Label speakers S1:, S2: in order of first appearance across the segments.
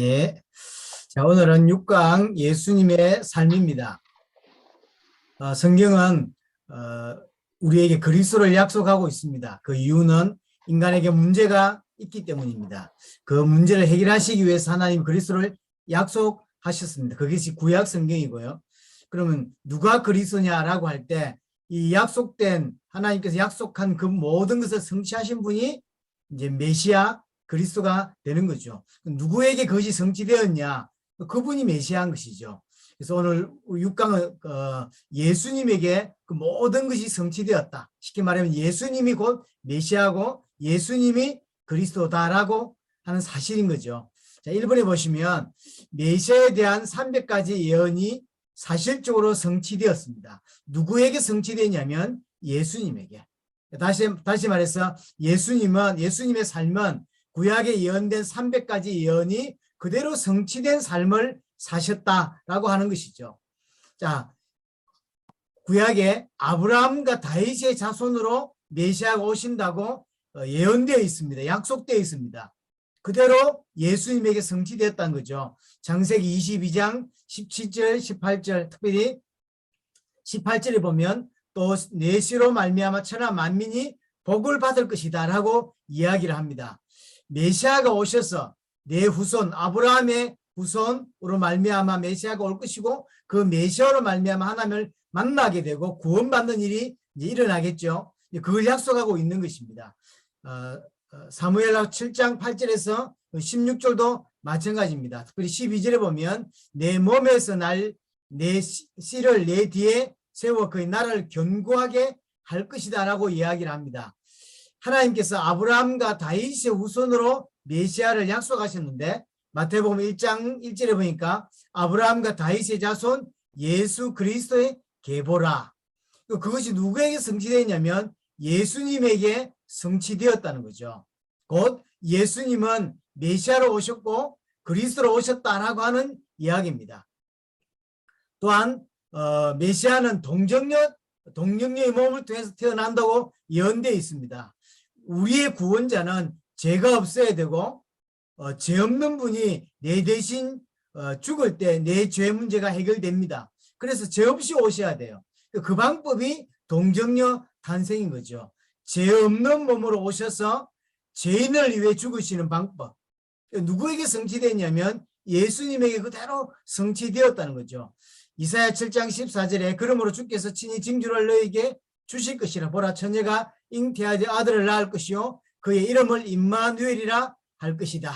S1: 예. 자, 오늘은 6강 예수님의 삶입니다. 성경은 우리에게 그리스도를 약속하고 있습니다. 그 이유는 인간에게 문제가 있기 때문입니다. 그 문제를 해결하시기 위해서 하나님 그리스도를 약속하셨습니다. 그것이 구약 성경이고요. 그러면 누가 그리스도냐라고 할 때 이 약속된 하나님께서 약속한 그 모든 것을 성취하신 분이 이제 메시아 그리스도가 되는 거죠. 누구에게 그것이 성취되었냐? 그분이 메시아인 것이죠. 그래서 오늘 6강은 예수님에게 그 모든 것이 성취되었다. 쉽게 말하면 예수님이 곧 메시아고 예수님이 그리스도다라고 하는 사실인 거죠. 자, 1번에 보시면 메시아에 대한 300가지 예언이 사실적으로 성취되었습니다. 누구에게 성취되냐면 예수님에게. 다시 말해서 예수님의 삶은 구약에 예언된 300가지 예언이 그대로 성취된 삶을 사셨다라고 하는 것이죠. 자, 구약에 아브라함과 다윗의 자손으로 메시아가 오신다고 예언되어 있습니다. 약속되어 있습니다. 그대로 예수님에게 성취되었다는 거죠. 창세기 22장 17절, 18절, 특별히 18절에 보면 또 내 씨로 말미암아 천하 만민이 복을 받을 것이다 라고 이야기를 합니다. 메시아가 오셔서 내 후손 아브라함의 후손으로 말미암아 메시아가 올 것이고 그 메시아로 말미암아 하나님을 만나게 되고 구원받는 일이 이제 일어나겠죠. 그걸 약속하고 있는 것입니다. 사무엘하 7장 8절에서 16절도 마찬가지입니다. 특별히 12절에 보면 내 몸에서 내 씨를 내 뒤에 세워 그의 나라를 견고하게 할 것이다 라고 이야기를 합니다. 하나님께서 아브라함과 다윗의 후손으로 메시아를 약속하셨는데 마태복음 1장 1절에 보니까 아브라함과 다윗의 자손 예수 그리스도의 계보라. 그것이 누구에게 성취되었냐면 예수님에게 성취되었다는 거죠. 곧 예수님은 메시아로 오셨고 그리스도로 오셨다라고 하는 이야기입니다. 또한 메시아는 동정녀의 몸을 통해서 태어난다고 예언되어 있습니다. 우리의 구원자는 죄가 없어야 되고 죄 없는 분이 내 대신 죽을 때 내 죄 문제가 해결됩니다. 그래서 죄 없이 오셔야 돼요. 그 방법이 동정녀 탄생인 거죠. 죄 없는 몸으로 오셔서 죄인을 위해 죽으시는 방법. 누구에게 성취됐냐면 예수님에게 그대로 성취되었다는 거죠. 이사야 7장 14절에 그러므로 주께서 친히 징조를 너에게 주실 것이라. 보라 처녀가 잉태하되 아들을 낳을 것이요 그의 이름을 임마누엘이라 할 것이다.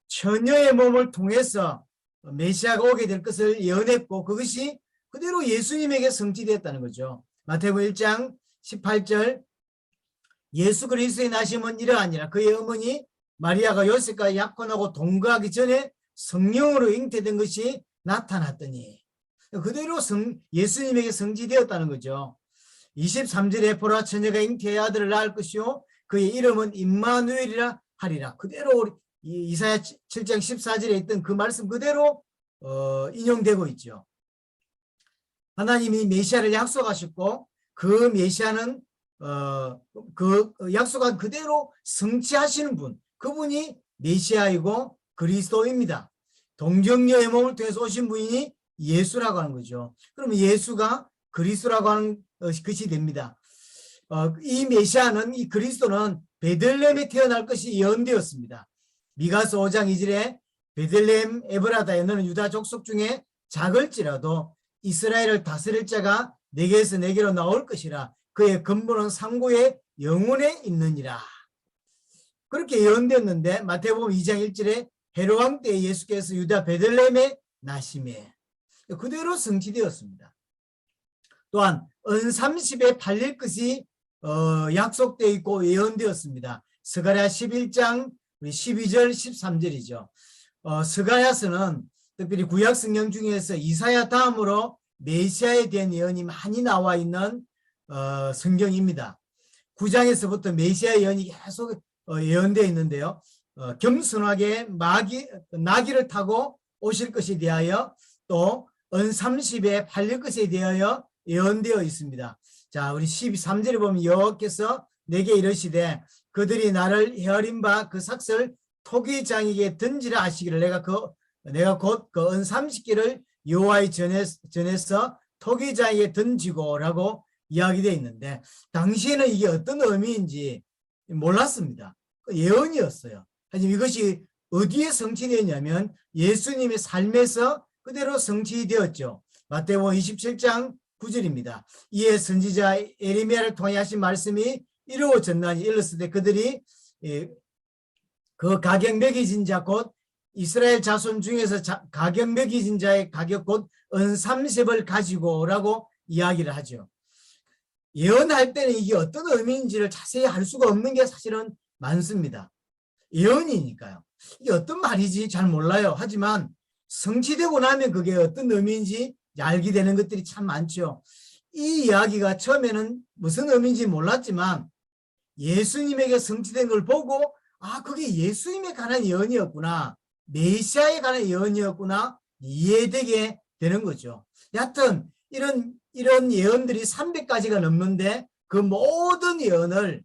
S1: 처녀의 몸을 통해서 메시아가 오게 될 것을 예언했고 그것이 그대로 예수님에게 성취되었다는 거죠. 마태복음 1장 18절 예수 그리스도의 나심은 이러하니라. 그의 어머니 마리아가 요셉과 약혼하고 동거하기 전에 성령으로 잉태된 것이 나타났더니 그대로 예수님에게 성취되었다는 거죠. 23절에 보라 처녀가 잉태의 아들을 낳을 것이요 그의 이름은 임마누엘이라 하리라. 그대로 이사야 7장 14절에 있던 그 말씀 그대로 인용되고 있죠. 하나님이 메시아를 약속하셨고 그 메시아는 그 약속한 그대로 성취하시는 분, 그분이 메시아이고 그리스도입니다. 동정녀의 몸을 통해서 오신 분이 예수라고 하는 거죠. 그러면 예수가 그리스도라고 하는 것이 됩니다. 이 메시아는 이 그리스도는 베들레헴에 태어날 것이 예언되었습니다. 미가서 5장 2절에 베들레헴 에브라다에 너는 유다 족속 중에 작을지라도 이스라엘을 다스릴 자가 내게서 내게로 나올 것이라. 그의 근본은 상고의 영혼에 있느니라. 그렇게 예언되었는데 마태복음 2장 1절에 헤롯 때 예수께서 유다 베들레헴에 나심에 그대로 성취되었습니다. 또한 은30에 팔릴 것이 약속되어 있고 예언되었습니다. 스가랴 11장 12절 13절이죠. 스가랴서는 특별히 구약 성경 중에서 이사야 다음으로 메시아에 대한 예언이 많이 나와 있는 성경입니다. 9장에서부터 메시아 예언이 계속 예언되어 있는데요. 겸손하게 나귀를 타고 오실 것에 대하여 또 은30에 팔릴 것에 대하여 예언되어 있습니다. 자, 우리 13절에 보면 여호와께서 내게 이르시되 그들이 나를 헤아린 바 그 삭슬 토기장에게 던지라 하시기를 내가 곧 그 은 30개를 여호와의 전에서 토기장에게 던지고라고 이야기되어 있는데 당시에는 이게 어떤 의미인지 몰랐습니다. 예언이었어요. 하지만 이것이 어디에 성취되었냐면 예수님의 삶에서 그대로 성취되었죠. 마태복음 27장 9절입니다. 이에 선지자 에레미야를 통해 하신 말씀이 이루어졌나니 일렀을 때 그들이 그 가격 매기진 자 곧 이스라엘 자손 중에서 가격 매기진 자의 가격 곧 은 30을 가지고라고 이야기를 하죠. 예언할 때는 이게 어떤 의미인지를 자세히 알 수가 없는 게 사실은 많습니다. 예언이니까요. 이게 어떤 말이지 잘 몰라요. 하지만 성취되고 나면 그게 어떤 의미인지 알게 되는 것들이 참 많죠. 이 이야기가 처음에는 무슨 의미인지 몰랐지만 예수님에게 성취된 걸 보고 그게 예수님에 관한 예언이었구나. 메시아에 관한 예언이었구나. 이해되게 되는 거죠. 여하튼 이런 예언들이 300가지가 넘는데 그 모든 예언을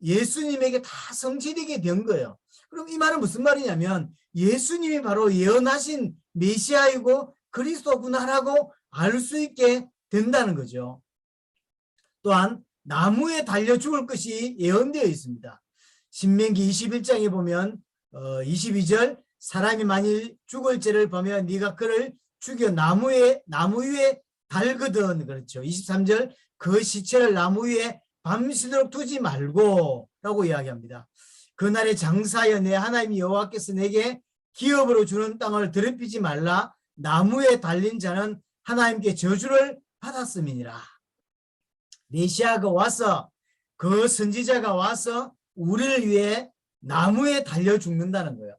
S1: 예수님에게 다 성취되게 된 거예요. 그럼 이 말은 무슨 말이냐면 예수님이 바로 예언하신 메시아이고 그리스도구나라고 알 수 있게 된다는 거죠. 또한 나무에 달려 죽을 것이 예언되어 있습니다. 신명기 21장에 보면 22절 사람이 만일 죽을 죄를 범하여 네가 그를 죽여 나무 위에 달거든. 그렇죠. 23절 그 시체를 나무 위에 밤새도록 두지 말고 라고 이야기합니다. 그날에 장사하여 내 하나님 여호와께서 내게 기업으로 주는 땅을 더럽히지 말라. 나무에 달린 자는 하나님께 저주를 받았음이니라. 메시아가 와서 그 선지자가 와서 우리를 위해 나무에 달려 죽는다는 거예요.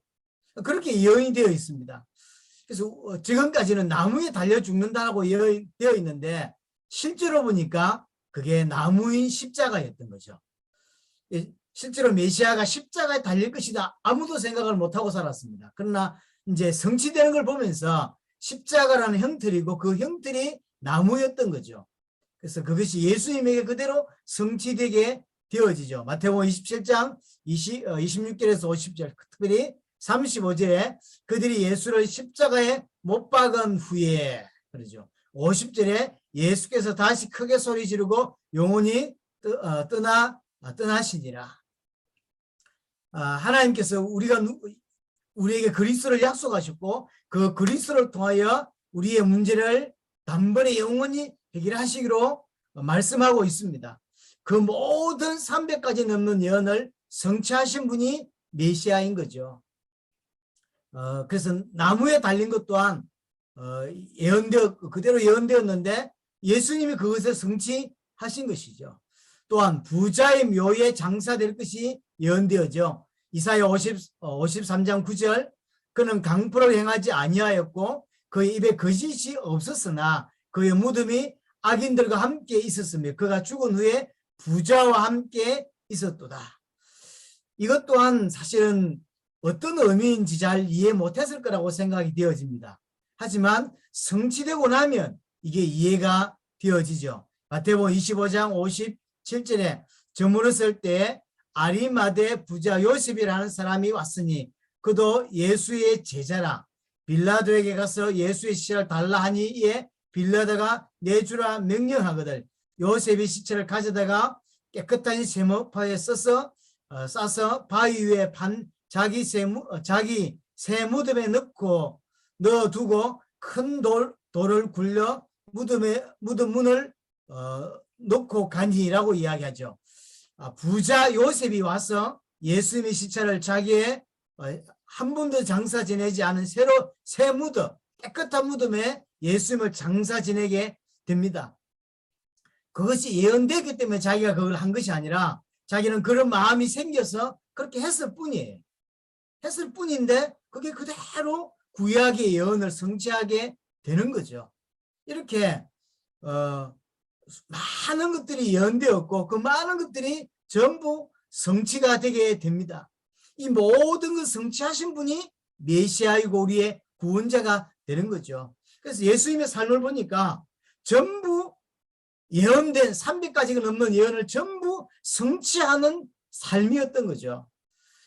S1: 그렇게 예언이 되어 있습니다. 그래서 지금까지는 나무에 달려 죽는다고 되어 있는데 실제로 보니까 그게 나무인 십자가였던 거죠. 실제로 메시아가 십자가에 달릴 것이다 아무도 생각을 못하고 살았습니다. 그러나 이제 성취되는 걸 보면서 십자가라는 형틀이고 그 형틀이 나무였던 거죠. 그래서 그것이 예수님에게 그대로 성취되게 되어지죠. 마태복음 27장 26절에서 50절 특별히 35절에 그들이 예수를 십자가에 못 박은 후에 그러죠. 50절에 예수께서 다시 크게 소리 지르고 영혼이 떠나시니라. 하나님께서 우리에게 그리스도를 약속하셨고 그 그리스도를 통하여 우리의 문제를 단번에 영원히 해결하시기로 말씀하고 있습니다. 그 모든 300가지 넘는 예언을 성취하신 분이 메시아인 거죠. 그래서 나무에 달린 것 또한 그대로 예언되었는데 예수님이 그것을 성취하신 것이죠. 또한 부자의 묘에 장사될 것이 예언되어져 이사야 53장 9절 그는 강포를 행하지 아니하였고 그의 입에 거짓이 없었으나 그의 무덤이 악인들과 함께 있었으며 그가 죽은 후에 부자와 함께 있었도다. 이것 또한 사실은 어떤 의미인지 잘 이해 못했을 거라고 생각이 되어집니다. 하지만 성취되고 나면 이게 이해가 되어지죠. 마태복음 25장 57절에 저물었을 때 아리마대 부자 요셉이라는 사람이 왔으니 그도 예수의 제자라. 빌라도에게 가서 예수의 시체를 달라 하니 이에 빌라도가 내주라 명령하거든. 요셉이 시체를 가져다가 깨끗한 세무파에 싸서 바위 위에 자기 새 무덤에 넣어두고 큰 돌을 굴려 무덤 문을 놓고 가니라고 이야기하죠. 부자 요셉이 와서 예수님의 시체를 자기의 한 번도 장사 지내지 않은 새 무덤, 깨끗한 무덤에 예수님을 장사 지내게 됩니다. 그것이 예언되기 때문에 자기가 그걸 한 것이 아니라 자기는 그런 마음이 생겨서 그렇게 했을 뿐이에요. 했을 뿐인데 그게 그대로 구약의 예언을 성취하게 되는 거죠. 이렇게 많은 것들이 예언되었고 그 많은 것들이 전부 성취가 되게 됩니다. 이 모든 걸 성취하신 분이 메시아이고 우리의 구원자가 되는 거죠. 그래서 예수님의 삶을 보니까 전부 예언된 300가지가 넘는 예언을 전부 성취하는 삶이었던 거죠.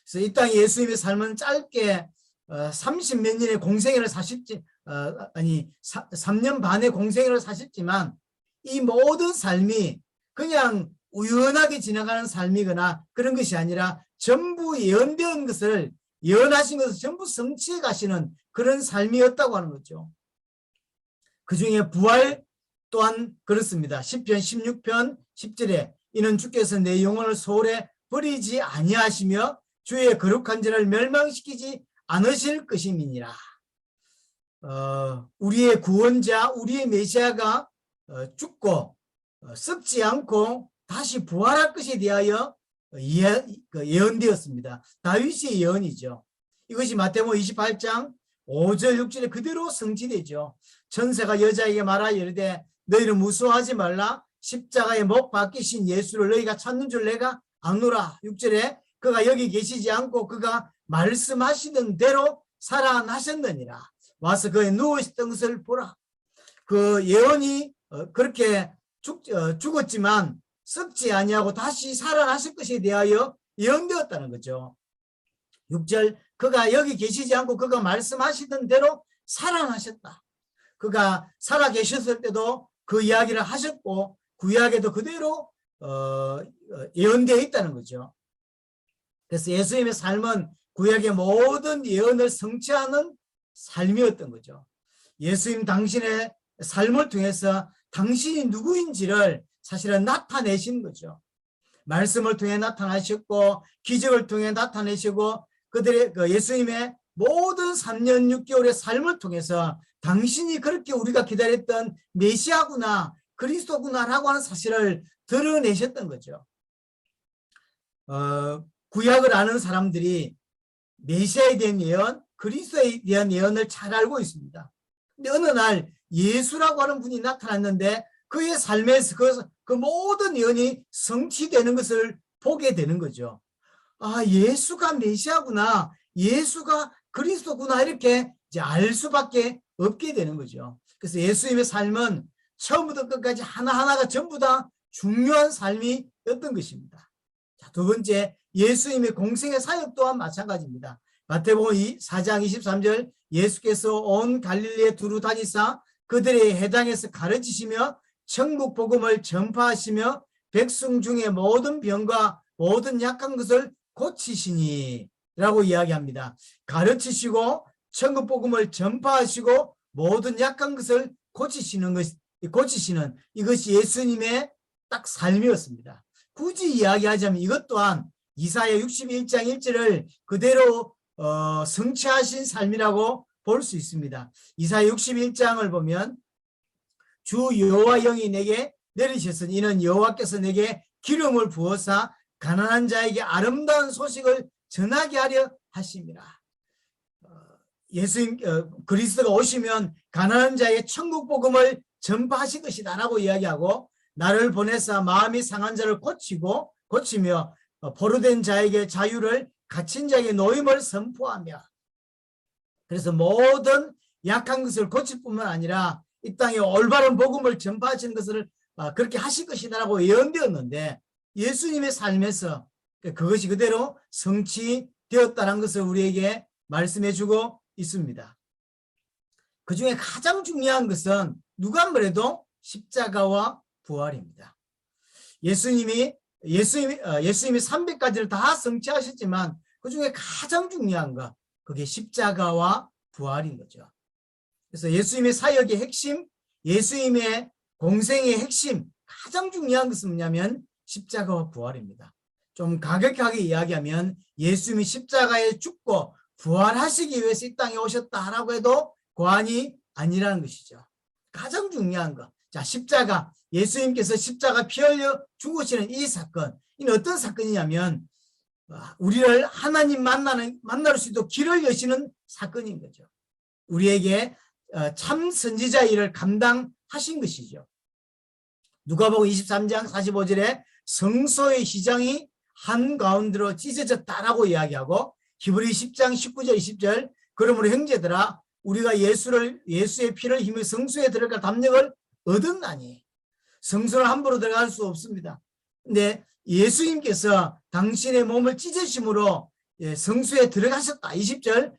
S1: 그래서 이 땅에 예수님의 삶은 짧게 30몇 년의 공생애를 사셨지, 3년 반의 공생애를 사셨지만 이 모든 삶이 그냥 우연하게 지나가는 삶이거나 그런 것이 아니라 전부 예언된 것을, 예언하신 것을 전부 성취해 가시는 그런 삶이었다고 하는 거죠. 그 중에 부활 또한 그렇습니다. 시편 16편 10절에 이는 주께서 내 영혼을 소홀히 버리지 아니하시며 주의 거룩한 자를 멸망시키지 않으실 것임이니라. 우리의 구원자, 우리의 메시아가 죽고 썩지 않고 다시 부활할 것에 대하여 예언되었습니다. 다윗의 예언이죠. 이것이 마태복음 28장 5절 6절에 그대로 성취되죠. 천사가 여자에게 말하여 이르되 너희는 무서워하지 말라. 십자가에 못 박히신 예수를 너희가 찾는 줄 내가 아노라. 6절에 그가 여기 계시지 않고 그가 말씀하시던 대로 살아나셨느니라. 와서 그의 누워있던 것을 보라. 그 예언이 그렇게 죽었지만 썩지 아니하고 다시 살아나실 것에 대하여 예언되었다는 거죠. 6절 그가 여기 계시지 않고 그가 말씀하시던 대로 살아나셨다. 그가 살아 계셨을 때도 그 이야기를 하셨고 구약에도 그대로 예언되어 있다는 거죠. 그래서 예수님의 삶은 구약의 모든 예언을 성취하는 삶이었던 거죠. 예수님 당신의 삶을 통해서 당신이 누구인지를 사실은 나타내신 거죠. 말씀을 통해 나타나셨고 기적을 통해 나타내시고 그들의 예수님의 모든 3년 6개월의 삶을 통해서 당신이 그렇게 우리가 기다렸던 메시아구나 그리스도구나라고 하는 사실을 드러내셨던 거죠. 구약을 아는 사람들이 메시아에 대한 예언, 그리스도에 대한 예언을 잘 알고 있습니다. 근데 어느 날 예수라고 하는 분이 나타났는데 그의 삶에서 그 모든 예언이 성취되는 것을 보게 되는 거죠. 아, 예수가 메시아구나, 예수가 그리스도구나 이렇게 이제 알 수밖에 없게 되는 거죠. 그래서 예수님의 삶은 처음부터 끝까지 하나하나가 전부 다 중요한 삶이었던 것입니다. 자, 두 번째, 예수님의 공생의 사역 또한 마찬가지입니다. 마태복음 4장 23절 예수께서 온 갈릴리에 두루 다니사 그들의 해당에서 가르치시며 천국 복음을 전파하시며 백성 중에 모든 병과 모든 약한 것을 고치시니 라고 이야기합니다. 가르치시고 천국 복음을 전파하시고 모든 약한 것을 고치시는 이것이 예수님의 딱 삶이었습니다. 굳이 이야기하자면 이것 또한 이사야 61장 1절을 그대로 성취하신 삶이라고 볼 수 있습니다. 이사야 61장을 보면 주 여호와 영이 내게 내리셨으니 이는 여호와께서 내게 기름을 부어사 가난한 자에게 아름다운 소식을 전하게 하려 하심이라. 예수님 그리스도가 오시면 가난한 자에게 천국 복음을 전파하실 것이다 라고 이야기하고 나를 보내사 마음이 상한 자를 고치며 포로된 자에게 자유를 갇힌 자에게 노임을 선포하며 그래서 모든 약한 것을 고칠 뿐만 아니라 이 땅에 올바른 복음을 전파하시는 것을 그렇게 하실 것이다 라고 예언되었는데 예수님의 삶에서 그것이 그대로 성취되었다는 것을 우리에게 말씀해 주고 있습니다. 그 중에 가장 중요한 것은 누가 뭐래도 십자가와 부활입니다. 예수님이 300가지를 다 성취하셨지만 그 중에 가장 중요한 것 그게 십자가와 부활인 거죠. 그래서 예수님의 사역의 핵심, 예수님의 공생의 핵심, 가장 중요한 것은 뭐냐면 십자가와 부활입니다. 좀 가격하게 이야기하면 예수님이 십자가에 죽고 부활하시기 위해서 이 땅에 오셨다라고 해도 과언이 아니라는 것이죠. 가장 중요한 것. 자, 십자가, 예수님께서 십자가 피 흘려 죽으시는 이 사건, 이는 어떤 사건이냐면 우리를 하나님 만날 수 있도록 길을 여시는 사건인 거죠. 우리에게 참 선지자 일을 감당하신 것이죠. 누가복음 23장 45절에 성소의 휘장이 한가운데로 찢어졌다라고 이야기하고 히브리 10장 19절 20절 그러므로 형제들아 우리가 예수의 피를 힘입어 성소에 들어갈 담력을 얻었나니 성소를 함부로 들어갈 수 없습니다. 근데 예수님께서 당신의 몸을 찢으심으로 성수에 들어가셨다. 20절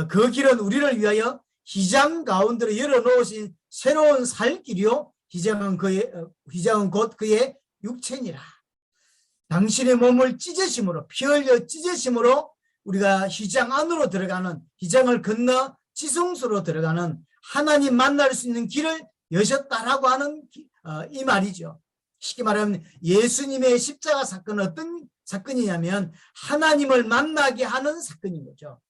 S1: 그 길은 우리를 위하여 휘장 가운데로 열어놓으신 새로운 살 길이요 휘장은 곧 그의 육체니라. 당신의 몸을 찢으심으로 피 흘려 찢으심으로 우리가 휘장 안으로 들어가는 휘장을 건너 지성소로 들어가는 하나님 만날 수 있는 길을 여셨다라고 하는 이 말이죠. 쉽게 말하면 예수님의 십자가 사건은 어떤 사건이냐면 하나님을 만나게 하는 사건인 거죠.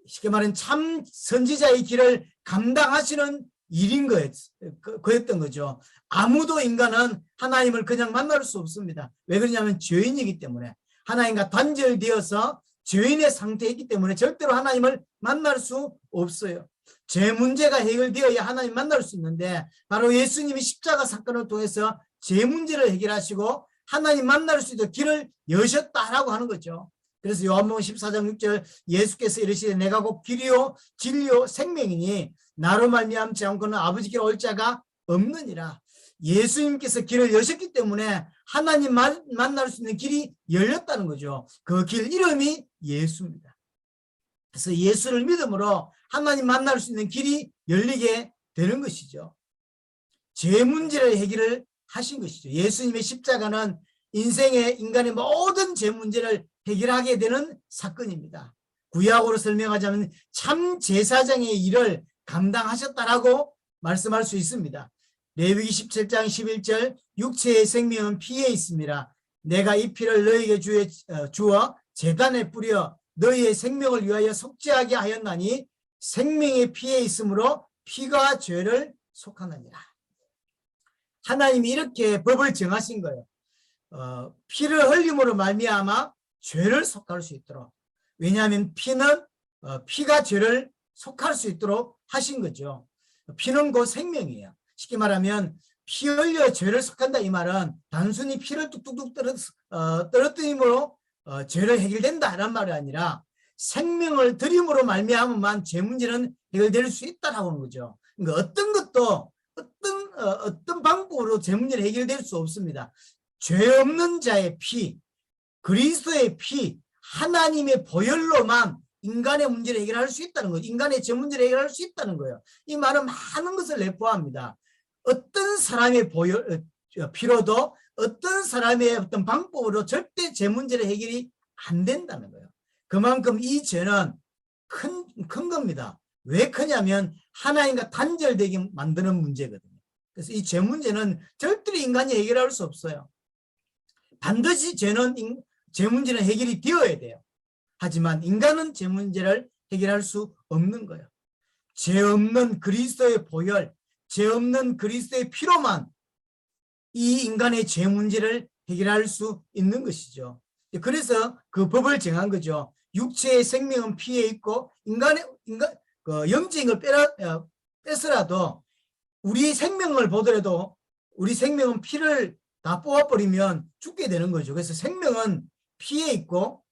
S1: 쉽게 말하면 참 선지자의 길을 감당하시는 일인 거였던 거죠. 아무도 인간은 하나님을 그냥 만날 수 없습니다. 왜 그러냐면 죄인이기 때문에 하나님과 단절되어서 죄인의 상태이기 있 때문에 절대로 하나님을 만날 수 없어요. 죄 문제가 해결되어야 하나님 만날 수 있는데 바로 예수님이 십자가 사건을 통해서 죄 문제를 해결하시고 하나님 만날 수 있도록 길을 여셨다라고 하는 거죠. 그래서 요한복음 14장 6절 예수께서 이르시되 내가 곧 길이요 진리요 생명이니 나로 말미암지 않고는 아버지께 올 자가 없느니라. 예수님께서 길을 여셨기 때문에 하나님 만날 수 있는 길이 열렸다는 거죠. 그 길 이름이 예수입니다. 그래서 예수를 믿음으로 하나님 만날 수 있는 길이 열리게 되는 것이죠. 죄 문제를 해결을 하신 것이죠. 예수님의 십자가는 인간의 모든 죄 문제를 해결하게 되는 사건입니다. 구약으로 설명하자면 참 제사장의 일을 감당하셨다라고 말씀할 수 있습니다. 레위기 17장 11절 육체의 생명은 피에 있습니다. 내가 이 피를 너희에게 주어 제단에 뿌려 너희의 생명을 위하여 속죄하게 하였나니 생명의 피에 있으므로 피가 죄를 속하느니라. 하나님이 이렇게 법을 정하신 거예요. 피를 흘림으로 말미암아 죄를 속할 수 있도록. 왜냐하면 피가 죄를 속할 수 있도록 하신 거죠. 피는 곧 생명이에요. 쉽게 말하면 피 흘려 죄를 속한다 이 말은 단순히 피를 뚝뚝뚝 떨어뜨림으로 죄를 해결된다라는 말이 아니라 생명을 드림으로 말미암으만 죄 문제는 해결될 수 있다라고 하는 거죠. 그러니까 어떤 것도 어떤 방법으로 죄 문제를 해결될 수 없습니다. 죄 없는 자의 피, 그리스도의 피, 하나님의 보혈로만 인간의 문제를 해결할 수 있다는 거예요. 인간의 죄 문제를 해결할 수 있다는 거예요. 이 말은 많은 것을 내포합니다. 어떤 사람의 피로도 어떤 사람의 어떤 방법으로 절대 죄 문제를 해결이 안 된다는 거예요. 그만큼 이 죄는 큰 겁니다. 왜 크냐면 하나님과 단절되게 만드는 문제거든요. 그래서 이 죄 문제는 절대로 인간이 해결할 수 없어요. 반드시 죄 문제는 해결이 되어야 돼요. 하지만 인간은 죄 문제를 해결할 수 없는 거예요. 죄 없는 그리스도의 보혈, 죄 없는 그리스도의 피로만 이 인간의 죄 문제를 해결할 수 있는 것이죠. 그래서 그 법을 정한 거죠. 육체의 생명은 피에 있고 영적인 걸 뺏으라도 우리 생명을 보더라도 우리 생명은 피를 다 뽑아버리면 죽게 되는 거죠. 그래서 생명은 피에 있고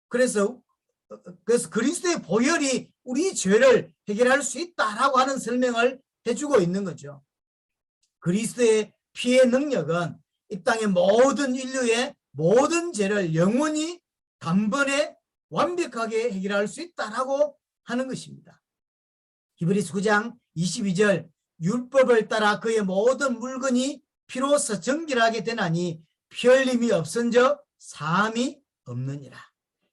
S1: 그래서 그리스도의 보혈이 우리 죄를 해결할 수 있다라고 하는 설명을 해주고 있는 거죠. 그리스도의 피의 능력은 이 땅의 모든 인류의 모든 죄를 영원히 단번에 완벽하게 해결할 수 있다라고 하는 것입니다. 히브리서 9장 22절 율법을 따라 그의 모든 물건이 피로써 정결하게 되나니 피 흘림이 없은저 사함이 없느니라.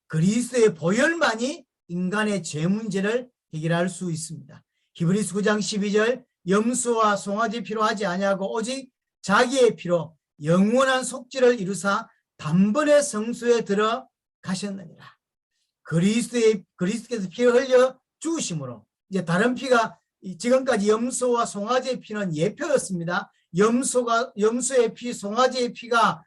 S1: 그리스도의 보혈만이 인간의 죄 문제를 해결할 수 있습니다. 히브리서 9장 12절 염소와 송아지 피로 하지 아니하고 오직 자기의 피로 영원한 속죄를 이루사 단번에 성소에 들어가셨느니라. 그리스도께서 피를 흘려 죽으심으로 이제 다른 피가 지금까지 염소와 송아지의 피는 예표였습니다. 염소의 피, 송아지의 피가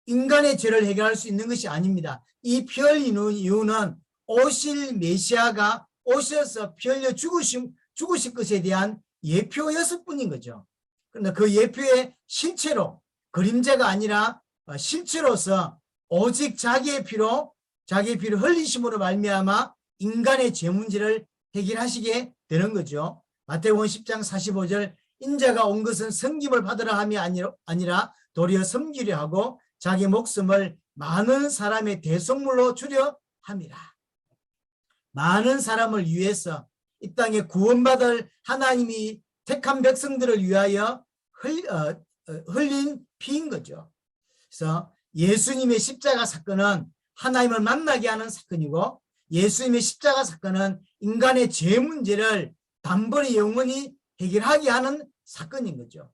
S1: 인간의 죄를 해결할 수 있는 것이 아닙니다. 이 피 흘리는 이유는 오실 메시아가 오셔서 피 흘려 죽으실 것에 대한 예표였을 뿐인 거죠. 그런데 그 예표의 실체로 그림자가 아니라 실체로서 오직 자기의 피를 흘리심으로 말미암아 인간의 죄 문제를 해결하시게 되는 거죠. 마태복음 10장 45절 인자가 온 것은 섬김을 받으라 함이 아니라 도리어 섬기려 하고 자기 목숨을 많은 사람의 대속물로 주려 함이라. 많은 사람을 위해서 이 땅에 구원받을 하나님이 택한 백성들을 위하여 흘린 피인 거죠. 그래서 예수님의 십자가 사건은 하나님을 만나게 하는 사건이고, 예수님의 십자가 사건은 인간의 죄 문제를 단번에 영원히 해결하게 하는 사건인 거죠.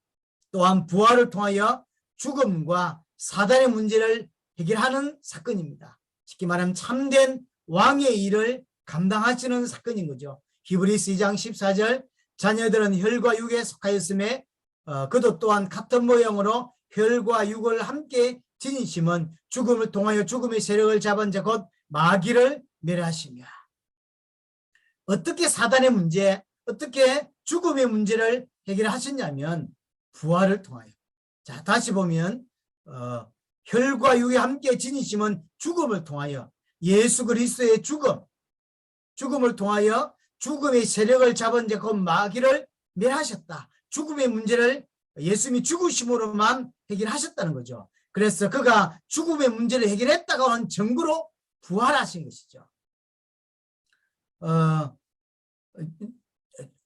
S1: 또한 부활을 통하여 죽음과 사단의 문제를 해결하는 사건입니다. 쉽게 말하면 참된 왕의 일을 감당하시는 사건인 거죠. 히브리서 2장 14절, 자녀들은 혈과 육에 속하였음에 그도 또한 같은 모형으로 혈과 육을 함께 지니심은 죽음을 통하여 죽음의 세력을 잡은 자 곧 마귀를 멸하시며. 어떻게 사단의 문제, 어떻게 죽음의 문제를 해결하셨냐면 부활을 통하여. 자, 다시 보면 혈과 육이 함께 지니심은 죽음을 통하여 예수 그리스도의 죽음을 통하여 죽음의 세력을 잡은 자 곧 마귀를 멸하셨다. 죽음의 문제를 예수님이 죽으심으로만 해결하셨다는 거죠. 그래서 그가 죽음의 문제를 해결했다고 하는 증거로 부활하신 것이죠.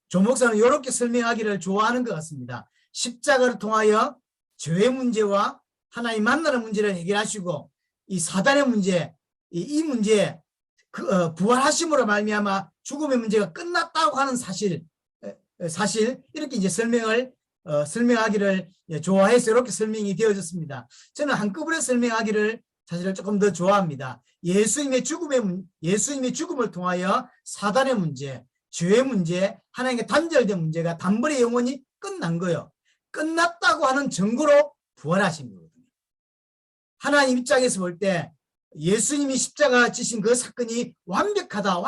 S1: 조 목사는 이렇게 설명하기를 좋아하는 것 같습니다. 십자가를 통하여 죄의 문제와 하나님 만나는 문제를 해결하시고, 이 사단의 문제, 이 문제 부활하심으로 말미암아 죽음의 문제가 끝났다고 하는 사실 이렇게 이제 설명하기를 좋아해서 이렇게 설명이 되어졌습니다. 저는 한꺼번에 설명하기를 사실 조금 더 좋아합니다. 예수님의 죽음을 통하여 사단의 문제, 죄의 문제, 하나님께 단절된 문제가 단번에 영원히 끝난 거예요. 끝났다고 하는 증거로 부활하신 거거든요. 하나님 입장에서 볼 때 예수님이 십자가 지신 그 사건이 완벽하다.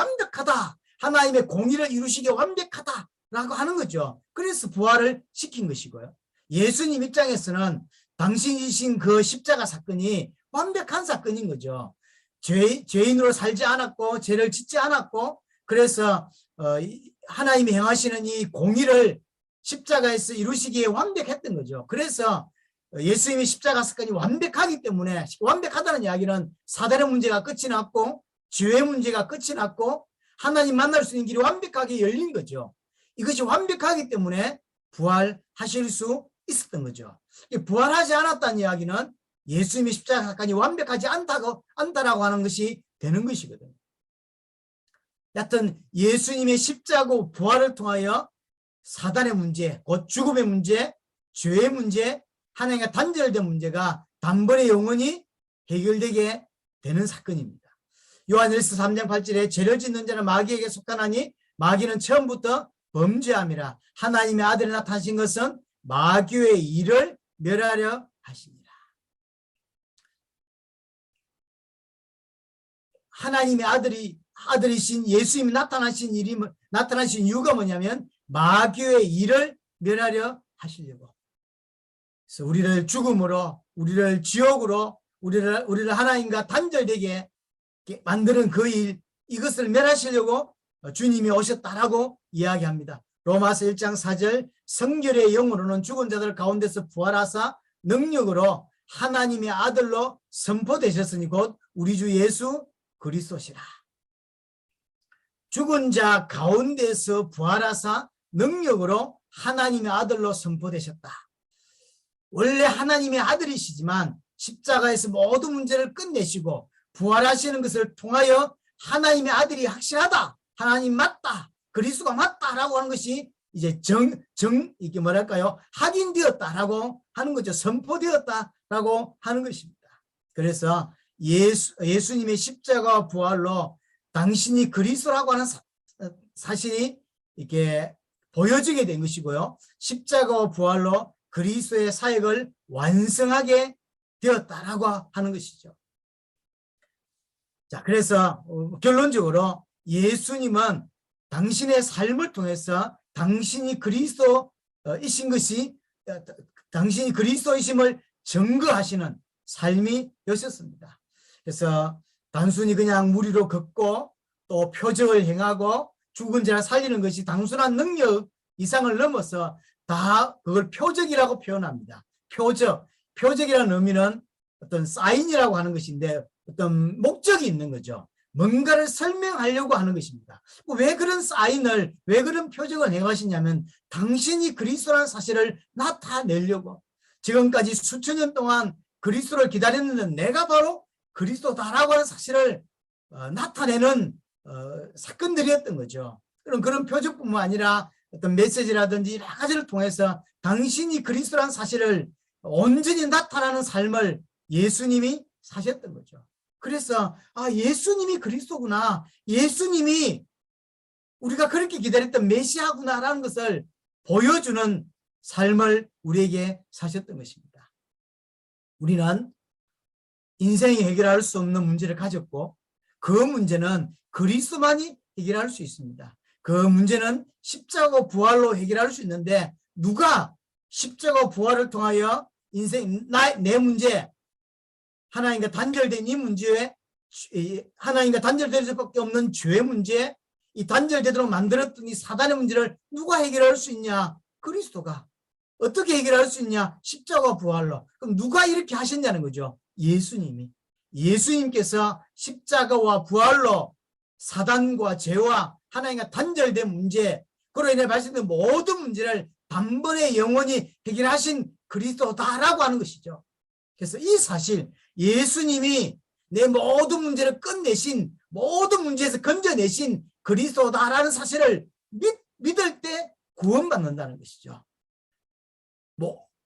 S1: 하나님의 공의를 이루시기에 완벽하다라고 하는 거죠. 그래서 부활을 시킨 것이고요. 예수님 입장에서는 당신이 지신 그 십자가 사건이 완벽한 사건인 거죠. 죄인으로 살지 않았고 죄를 짓지 않았고, 그래서 하나님이 행하시는 이 공의를 십자가에서 이루시기에 완벽했던 거죠. 그래서 예수님의 십자가 사건이 완벽하기 때문에, 완벽하다는 이야기는 사단의 문제가 끝이 났고 죄의 문제가 끝이 났고 하나님 만날 수 있는 길이 완벽하게 열린 거죠. 이것이 완벽하기 때문에 부활하실 수 있었던 거죠. 부활하지 않았다는 이야기는 예수님의 십자가 사건이 완벽하지 않다라고 하는 것이 되는 것이거든요. 여하튼 예수님의 십자가 부활을 통하여 사단의 문제, 곧 죽음의 문제, 죄의 문제, 하나님과 단절된 문제가 단번에 영원히 해결되게 되는 사건입니다. 요한일서 3장 8절에 죄를 짓는 자는 마귀에게 속하나니 마귀는 처음부터 범죄함이라. 하나님의 아들이 나타나신 것은 마귀의 일을 멸하려 하십니다. 하나님의 아들이신 예수님이 나타나신 이유가 뭐냐면 마귀의 일을 멸하려 하시려고. 그래서 우리를 죽음으로, 우리를 지옥으로, 우리를 하나님과 단절되게 만드는 그 일, 이것을 멸하시려고 주님이 오셨다라고 이야기합니다. 로마서 1장 4절, 성결의 영으로는 죽은 자들 가운데서 부활하사 능력으로 하나님의 아들로 선포되셨으니 곧 우리 주 예수 그리스도시라. 죽은 자 가운데서 부활하사 능력으로 하나님의 아들로 선포되셨다. 원래 하나님의 아들이시지만 십자가에서 모든 문제를 끝내시고 부활하시는 것을 통하여 하나님의 아들이 확실하다, 하나님 맞다, 그리스도가 맞다라고 하는 것이 이제 이게 뭐랄까요? 확인되었다라고 하는 거죠. 선포되었다라고 하는 것입니다. 그래서 예수님의 십자가와 부활로 당신이 그리스도라고 하는 사실이 이렇게 보여지게 된 것이고요. 십자가와 부활로 그리스도의 사역을 완성하게 되었다라고 하는 것이죠. 자, 그래서 결론적으로 예수님은 당신의 삶을 통해서 당신이 그리스도이신 것이, 당신이 그리스도이심을 증거하시는 삶이 였었습니다. 그래서 단순히 그냥 무리로 걷고 또 표적을 행하고 죽은 자를 살리는 것이 단순한 능력 이상을 넘어서 다 그걸 표적이라고 표현합니다. 표적이라는 의미는 어떤 사인이라고 하는 것인데 어떤 목적이 있는 거죠. 뭔가를 설명하려고 하는 것입니다. 왜 그런 사인을, 왜 그런 표정을 행하시냐면 당신이 그리스도라는 사실을 나타내려고. 지금까지 수천 년 동안 그리스도를 기다렸는데 내가 바로 그리스도다라고 하는 사실을 나타내는 사건들이었던 거죠. 그런 표적뿐만 아니라 어떤 메시지라든지 여러 가지를 통해서 당신이 그리스도라는 사실을 온전히 나타나는 삶을 예수님이 사셨던 거죠. 그래서 예수님이 그리스도구나, 예수님이 우리가 그렇게 기다렸던 메시아구나라는 것을 보여주는 삶을 우리에게 사셨던 것입니다. 우리는 인생이 해결할 수 없는 문제를 가졌고 그 문제는 그리스도만이 해결할 수 있습니다. 그 문제는 십자가 부활로 해결할 수 있는데 누가 십자가 부활을 통하여 내 문제, 하나님과 단절된 이 문제에, 하나님과 단절될 수밖에 없는 죄의 문제, 이 단절되도록 만들었던 이 사단의 문제를 누가 해결할 수 있냐? 그리스도가. 어떻게 해결할 수 있냐? 십자가 부활로. 그럼 누가 이렇게 하셨냐는 거죠. 예수님이. 예수님께서 십자가와 부활로 사단과 죄와 하나님과 단절된 문제, 그로 인해 발생된 모든 문제를 단번에 영원히 해결하신 그리스도다라고 하는 것이죠. 그래서 이 사실, 예수님이 내 모든 문제를 끝내신, 모든 문제에서 건져내신 그리스도다라는 사실을 믿을 때 구원받는다는 것이죠.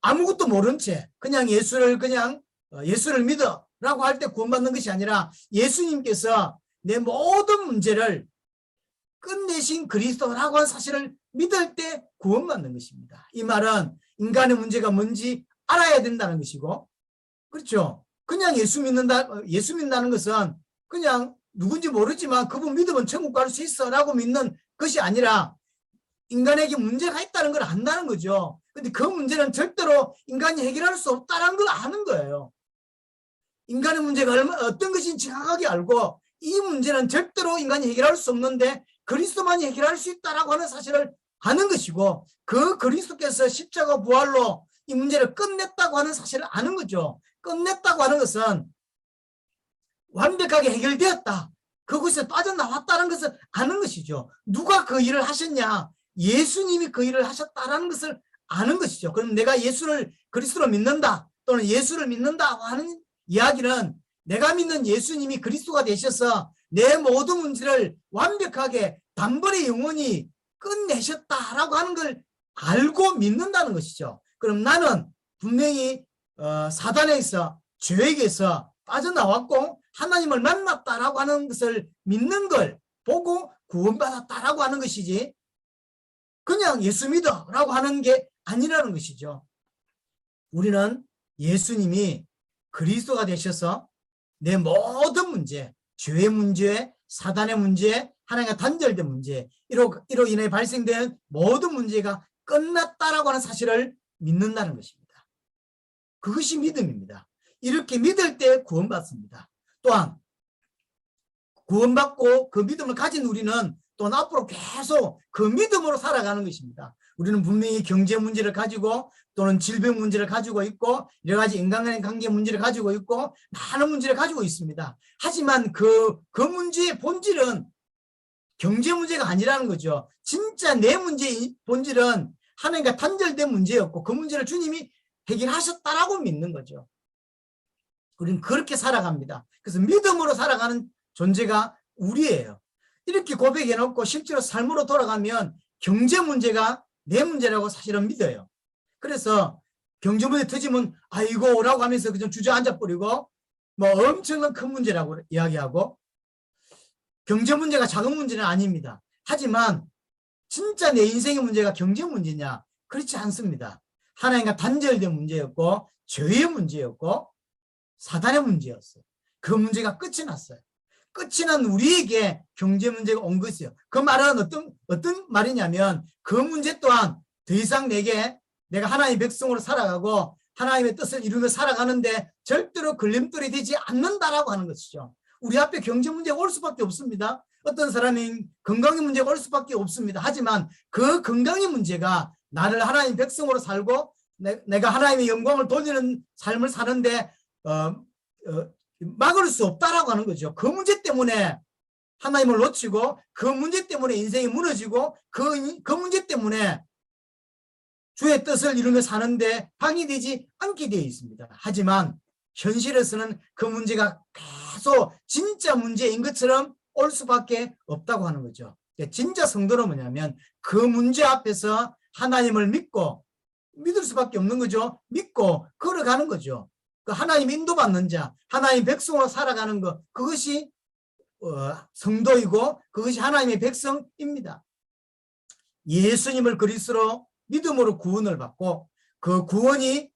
S1: 아무것도 모른 채 그냥 예수를 믿어라고 할 때 구원받는 것이 아니라 예수님께서 내 모든 문제를 끝내신 그리스도라고 하는 사실을 믿을 때 구원받는 것입니다. 이 말은 인간의 문제가 뭔지 알아야 된다는 것이고, 그렇죠? 그냥 예수 믿는다는 것은 그냥 누군지 모르지만 그분 믿으면 천국 갈 수 있어 라고 믿는 것이 아니라 인간에게 문제가 있다는 걸 안다는 거죠. 근데 그 문제는 절대로 인간이 해결할 수 없다는 걸 아는 거예요. 인간의 문제가 어떤 것인지 정확하게 알고 이 문제는 절대로 인간이 해결할 수 없는데 그리스도만이 해결할 수 있다라고 하는 사실을 아는 것이고, 그 그리스도께서 십자가 부활로 이 문제를 끝냈다고 하는 사실을 아는 거죠. 끝냈다고 하는 것은 완벽하게 해결되었다, 그곳에 빠져나왔다는 것을 아는 것이죠. 누가 그 일을 하셨냐? 예수님이 그 일을 하셨다라는 것을 아는 것이죠. 그럼 내가 그리스도로 믿는다 또는 예수를 믿는다 하는 이야기는 내가 믿는 예수님이 그리스도가 되셔서 내 모든 문제를 완벽하게 단번에 영원히 끝내셨다라고 하는 걸 알고 믿는다는 것이죠. 그럼 나는 분명히 사단에서, 죄에게서 빠져나왔고 하나님을 만났다라고 하는 것을 믿는 걸 보고 구원받았다라고 하는 것이지, 그냥 예수 믿어라고 하는 게 아니라는 것이죠. 우리는 예수님이 그리스도가 되셔서 내 모든 문제, 죄의 문제, 사단의 문제, 하나님과 단절된 문제, 이로 인해 발생된 모든 문제가 끝났다라고 하는 사실을 믿는다는 것입니다. 그것이 믿음입니다. 이렇게 믿을 때 구원받습니다. 또한 구원받고 그 믿음을 가진 우리는 또는 앞으로 계속 그 믿음으로 살아가는 것입니다. 우리는 분명히 경제 문제를 가지고 또는 질병 문제를 가지고 있고 여러 가지 인간간의 관계 문제를 가지고 있고 많은 문제를 가지고 있습니다. 하지만 그 문제의 본질은 경제 문제가 아니라는 거죠. 진짜 내 문제의 본질은 하나님과 단절된 문제였고 그 문제를 주님이 해결하셨다라고 믿는 거죠. 우리는 그렇게 살아갑니다. 그래서 믿음으로 살아가는 존재가 우리예요. 이렇게 고백해놓고 실제로 삶으로 돌아가면 경제 문제가 내 문제라고 사실은 믿어요. 그래서 경제 문제 터지면 아이고 라고 하면서 그냥 주저앉아 버리고 엄청난 큰 문제라고 이야기하고, 경제 문제가 작은 문제는 아닙니다. 하지만 진짜 내 인생의 문제가 경제 문제냐? 그렇지 않습니다. 하나님과 단절된 문제였고 죄의 문제였고 사단의 문제였어요. 그 문제가 끝이 났어요. 끝이 난 우리에게 경제 문제가 온 것이에요. 그 말은 어떤 말이냐면 그 문제 또한 더 이상 내가 하나님의 백성으로 살아가고 하나님의 뜻을 이루며 살아가는데 절대로 걸림돌이 되지 않는다라고 하는 것이죠. 우리 앞에 경제 문제가 올 수밖에 없습니다. 어떤 사람이 건강의 문제가 올 수밖에 없습니다. 하지만 그 건강의 문제가 나를 하나님 백성으로 살고 내가 하나님의 영광을 돌리는 삶을 사는데 막을 수 없다라고 하는 거죠. 그 문제 때문에 하나님을 놓치고 그 문제 때문에 인생이 무너지고 그 문제 때문에 주의 뜻을 이루며 사는데 방해되지 않게 되어 있습니다. 하지만 현실에서는 그 문제가 계속 진짜 문제인 것처럼 올 수밖에 없다고 하는 거죠. 진짜 성도는 뭐냐면 그 문제 앞에서 하나님을 믿고 믿을 수밖에 없는 거죠. 믿고 걸어가는 거죠. 그 하나님 인도받는 자, 하나님 백성으로 살아가는 것, 그것이 성도이고 그것이 하나님의 백성입니다. 예수님을 그리스도로 믿음으로 구원을 받고 그 구원이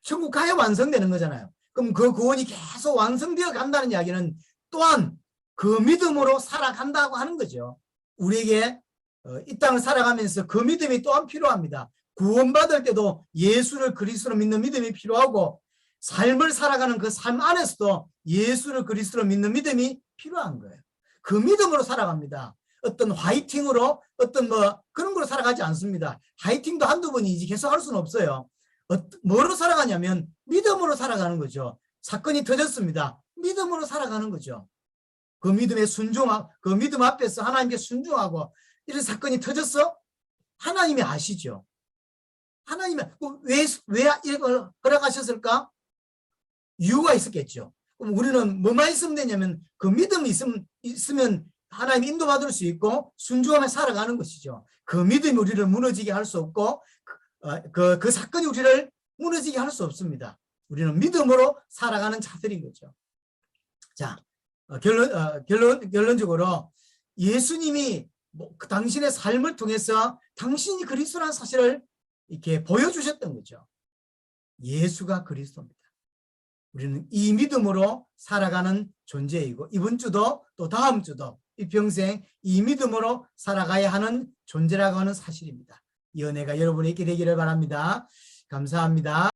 S1: 천국 가야 완성되는 거잖아요. 그럼 그 구원이 계속 완성되어 간다는 이야기는 또한 그 믿음으로 살아간다고 하는 거죠. 우리에게 이 땅을 살아가면서 그 믿음이 또한 필요합니다. 구원받을 때도 예수를 그리스도로 믿는 믿음이 필요하고 삶을 살아가는 그 삶 안에서도 예수를 그리스도로 믿는 믿음이 필요한 거예요. 그 믿음으로 살아갑니다. 어떤 화이팅으로 어떤 그런 거로 살아가지 않습니다. 화이팅도 한두 번이지 계속 할 수는 없어요. 뭐로 살아가냐면 믿음으로 살아가는 거죠. 사건이 터졌습니다. 믿음으로 살아가는 거죠. 그 믿음에 그 믿음 앞에서 하나님께 순종하고 이런 사건이 터졌어? 하나님이 아시죠. 하나님이 왜 이걸 허락하셨을까? 이유가 있었겠죠. 그럼 우리는 뭐만 있으면 되냐면 그 믿음이 있으면 하나님 인도받을 수 있고 순종하며 살아가는 것이죠. 그 믿음이 우리를 무너지게 할 수 없고 그 사건이 우리를 무너지게 할 수 없습니다. 우리는 믿음으로 살아가는 자들인 거죠. 자, 결론적으로 예수님이 당신의 삶을 통해서 당신이 그리스도라는 사실을 이렇게 보여주셨던 거죠. 예수가 그리스도입니다. 우리는 이 믿음으로 살아가는 존재이고 이번 주도 또 다음 주도 일평생 이 믿음으로 살아가야 하는 존재라고 하는 사실입니다. 이 은혜가 여러분에게 있게 되기를 바랍니다. 감사합니다.